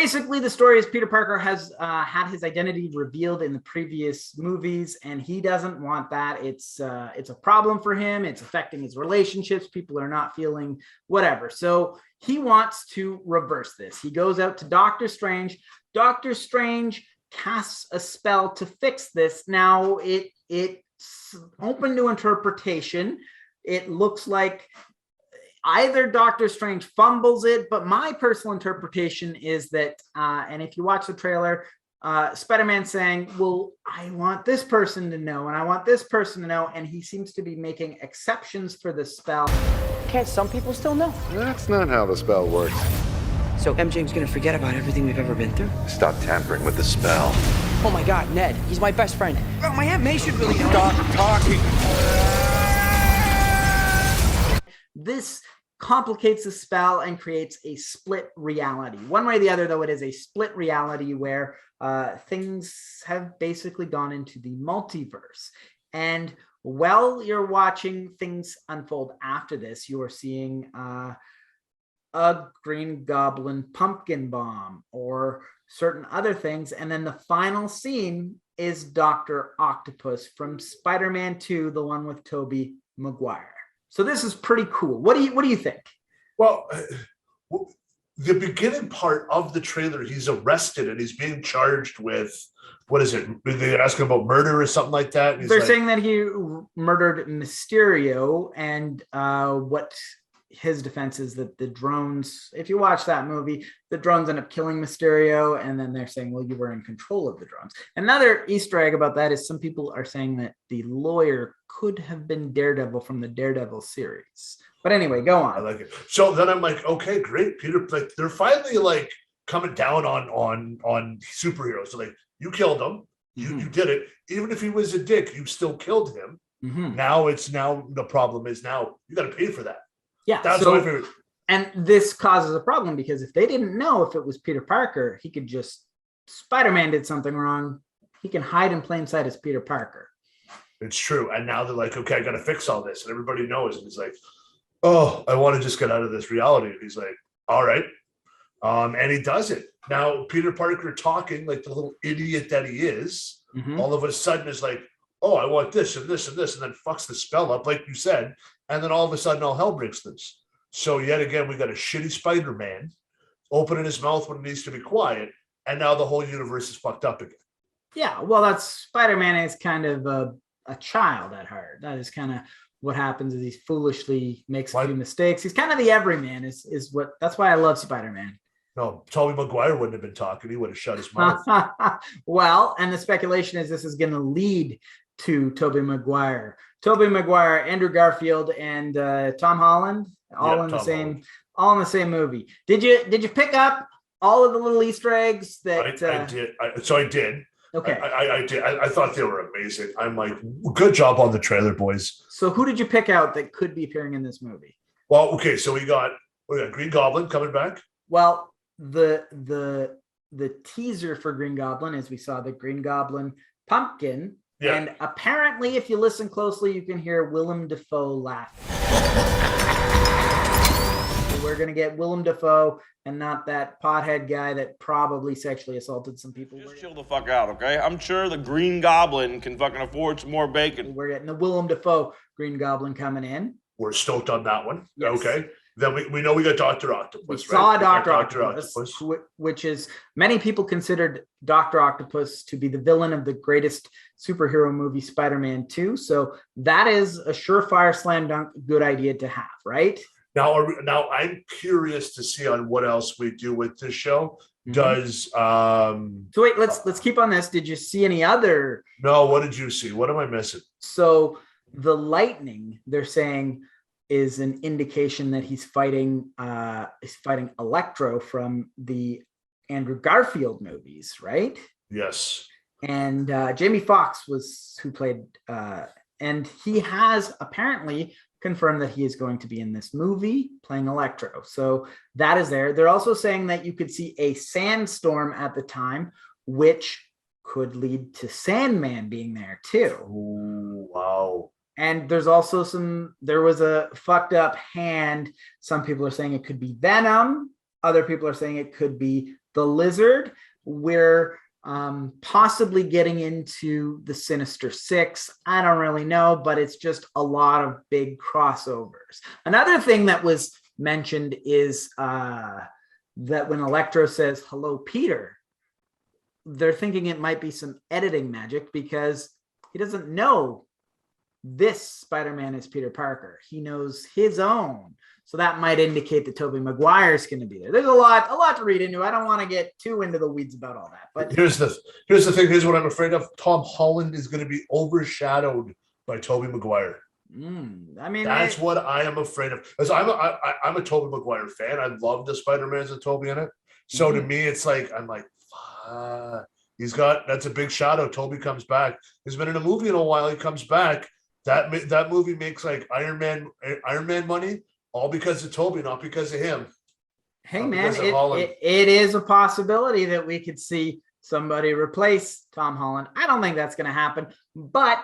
Basically, the story is Peter Parker has had his identity revealed in the previous movies, and he doesn't want that. It's a problem for him. It's affecting his relationships. People are not feeling whatever. So he wants to reverse this. He goes out to Doctor Strange. Doctor Strange casts a spell to fix this. Now, it's open to interpretation. It looks like either Doctor Strange fumbles it, but my personal interpretation is that, and if you watch the trailer, Spider-Man saying, well, I want this person to know, and I want this person to know, and he seems to be making exceptions for the spell. Can't some people still know? That's not how the spell works. So MJ's gonna forget about everything we've ever been through? Stop tampering with the spell. Oh my God, Ned, he's my best friend. Oh, my Aunt May should really know. Stop talking. This complicates the spell and creates a split reality. One way or the other, though, it is a split reality where things have basically gone into the multiverse. And while you're watching things unfold after this, you are seeing a Green Goblin pumpkin bomb or certain other things. And then the final scene is Dr. Octopus from Spider-Man 2, the one with Tobey Maguire. So this is pretty cool. What do you think? Well, the beginning part of the trailer, he's arrested and he's being charged with, what is it? They're asking about murder or something like that. They're saying that he murdered Mysterio, and what his defense is that the drones, if you watch that movie, the drones end up killing Mysterio, and then they're saying, well, you were in control of the drones. Another Easter egg about that is some people are saying that the lawyer could have been Daredevil from the Daredevil series. But anyway, go on. I like it. So then I'm like, okay, great. Peter, like they're finally like coming down on superheroes. So like, you killed him. You did it. Even if he was a dick, you still killed him. Now the problem is now you got to pay for that. Yeah, that's my favorite. And this causes a problem because if they didn't know if it was Peter Parker, he could just, Spider-Man did something wrong. He can hide in plain sight as Peter Parker. It's true. And now they're like, okay, I got to fix all this. And everybody knows. And he's like, oh, I want to just get out of this reality. And he's like, all right. And he does it. Now, Peter Parker talking like the little idiot that he is, all of a sudden is like, oh, I want this and this and this, and then fucks the spell up, like you said. And then all of a sudden, all hell breaks loose. So yet again, we got a shitty Spider-Man opening his mouth when it needs to be quiet. And now the whole universe is fucked up again. Yeah, well, that's Spider-Man is kind of a child at heart. That is kind of what happens is he foolishly makes a few mistakes. He's kind of the everyman that's why I love Spider-Man. No, Tobey Maguire wouldn't have been talking. He would have shut his mouth. Well, and the speculation is this is going to lead to Tobey Maguire. Tobey Maguire, Andrew Garfield, and Tom Holland, all in the same movie. Did you pick up all of the little Easter eggs that I did. I did. Okay. I did. I thought they were amazing. I'm like, good job on the trailer, boys. So who did you pick out that could be appearing in this movie? Well, okay, so we got Green Goblin coming back. Well, the teaser for Green Goblin is we saw the Green Goblin pumpkin. Yeah. And apparently, if you listen closely, you can hear Willem Dafoe laughing. We're going to get Willem Dafoe and not that pothead guy that probably sexually assaulted some people. Just chill the fuck out, okay? I'm sure the Green Goblin can fucking afford some more bacon. We're getting the Willem Dafoe Green Goblin coming in. We're stoked on that one. Yes. Okay. Then we know we got Dr. Octopus. We saw Dr. Octopus, which is many people considered Dr. Octopus to be the villain of the greatest superhero movie, Spider-Man 2. So that is a surefire slam dunk good idea to have, right? Now I'm curious to see on what else we do with this show. Does so wait, let's keep on this. Did you see any other? No, what did you see? What am I missing? So the lightning, they're saying, is an indication that he's fighting Electro from the Andrew Garfield movies, right? Yes. And Jamie Foxx was who played, and he has apparently confirmed that he is going to be in this movie playing Electro. So that is there. They're also saying that you could see a sandstorm at the time, which could lead to Sandman being there too. Ooh, wow. And there's also there was a fucked up hand. Some people are saying it could be Venom. Other people are saying it could be the Lizard. We're possibly getting into the Sinister Six. I don't really know, but it's just a lot of big crossovers. Another thing that was mentioned is that when Electro says, "Hello, Peter," they're thinking it might be some editing magic because he doesn't know this Spider-Man is Peter Parker. He knows his own. So that might indicate that Tobey Maguire is going to be there. There's a lot to read into. I don't want to get too into the weeds about all that. But here's the thing. Here's what I'm afraid of. Tom Holland is going to be overshadowed by Tobey Maguire. I mean, that's what I am afraid of. Because I'm a Tobey Maguire fan. I love the Spider-Mans with Tobey in it. So to me, it's like I'm like, that's a big shadow. Tobey comes back. He's been in a movie in a while. He comes back. That movie makes like Iron Man money, all because of Tobey, not because of him. Hey man, it is a possibility that we could see somebody replace Tom Holland. I don't think that's going to happen, but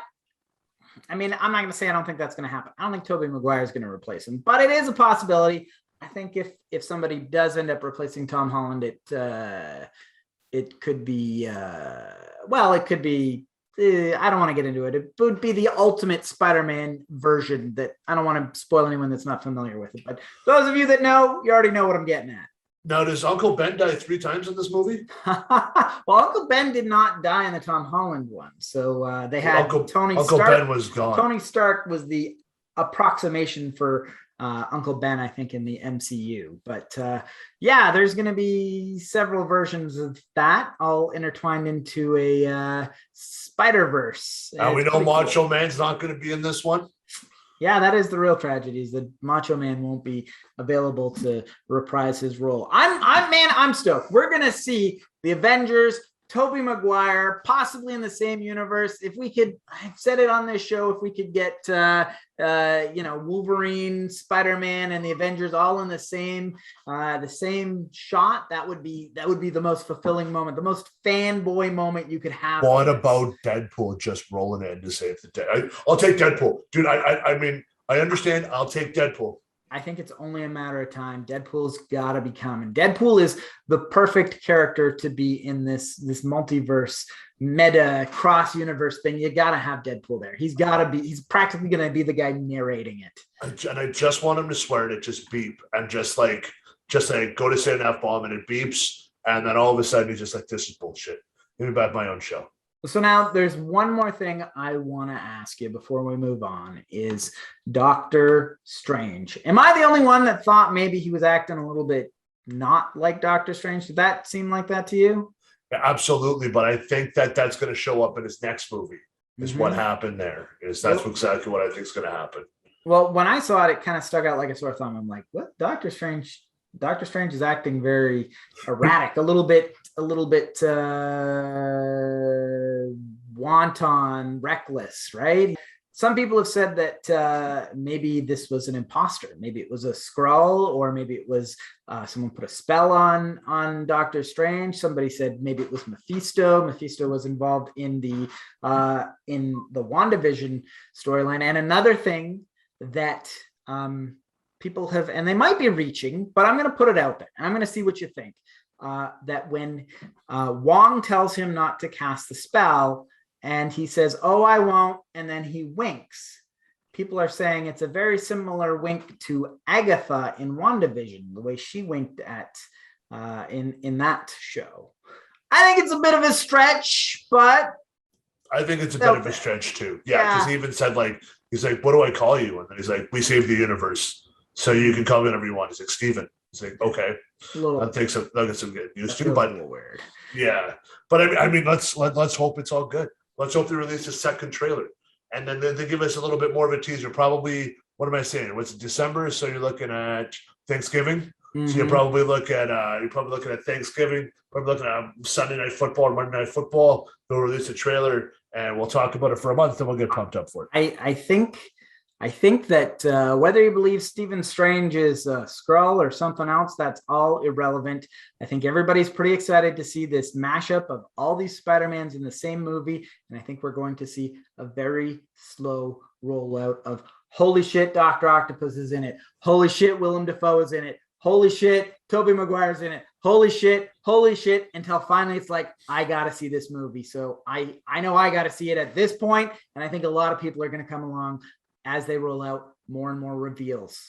I mean, I'm not going to say I don't think that's going to happen. I don't think Tobey Maguire is going to replace him, but it is a possibility. I think if somebody does end up replacing Tom Holland, it could be it could be. I don't want to get into it. It would be the ultimate Spider-Man version that I don't want to spoil anyone that's not familiar with it. But those of you that know, you already know what I'm getting at. Now, does Uncle Ben die 3 times in this movie? Well, Uncle Ben did not die in the Tom Holland one. So they had Tony Stark. Uncle Ben was gone. Tony Stark was the approximation for Uncle Ben, I think, in the MCU. But there's going to be several versions of that all intertwined into a Spider-Verse. We know Macho Man's not going to be in this one. Yeah, that is the real tragedy, is that Macho Man won't be available to reprise his role. I'm stoked. We're going to see the Avengers, Tobey Maguire, possibly in the same universe. If we could, I've said it on this show, if we could get, Wolverine, Spider-Man, and the Avengers all in the same shot, that would be the most fulfilling moment, the most fanboy moment you could have. What about Deadpool just rolling in to save the day? I'll take Deadpool, dude. I mean, I understand. I'll take Deadpool. I think it's only a matter of time. Deadpool's got to be coming. Deadpool is the perfect character to be in this multiverse, meta, cross-universe thing. You got to have Deadpool there. He's practically going to be the guy narrating it. And I just want him to swear and it just beep and just like go to say an F-bomb and it beeps. And then all of a sudden he's just like, this is bullshit. Give me back my own show. So now there's one more thing I want to ask you before we move on is Doctor Strange. Am I the only one that thought maybe he was acting a little bit not like Doctor Strange? Did that seem like that to you? Yeah, absolutely. But I think that's going to show up in his next movie is what happened there. That's exactly what I think is going to happen. Well, when I saw it, it kind of stuck out like a sore thumb. I'm like, what? Doctor Strange is acting very erratic, a little bit wanton, reckless, right? Some people have said that maybe this was an imposter. Maybe it was a Skrull, or maybe it was someone put a spell on Doctor Strange. Somebody said maybe it was Mephisto. Mephisto was involved in the WandaVision storyline. And another thing that people have, and they might be reaching, but I'm going to put it out there and I'm going to see what you think. That when Wong tells him not to cast the spell and he says, "Oh, I won't," and then he winks, people are saying it's a very similar wink to Agatha in WandaVision, the way she winked at in that show. I think it's a bit of a stretch, but I think it's a bit of a stretch too. Yeah, because he even said he's like, "What do I call you?" And then he's like, "We saved the universe, so you can call me whatever you want." He's like, "Steven." He's like, "Okay." I'll get some good news too, but weird. Yeah, but I mean, let's hope it's all good. Let's hope they release a second trailer, and then they give us a little bit more of a teaser. Probably, what am I saying? What's it, December? So you're looking at Thanksgiving. So you're probably looking at Thanksgiving. Probably looking at Sunday Night Football or Monday Night Football. They'll release a trailer, and we'll talk about it for a month. Then we'll get pumped up for it. I think that whether you believe Stephen Strange is a Skrull or something else, that's all irrelevant. I think everybody's pretty excited to see this mashup of all these Spider-Mans in the same movie. And I think we're going to see a very slow rollout of, holy shit, Dr. Octopus is in it. Holy shit, Willem Dafoe is in it. Holy shit, Tobey Maguire's in it. holy shit, until finally it's like, I got to see this movie. So I know I got to see it at this point, and I think a lot of people are going to come along as they roll out more and more reveals.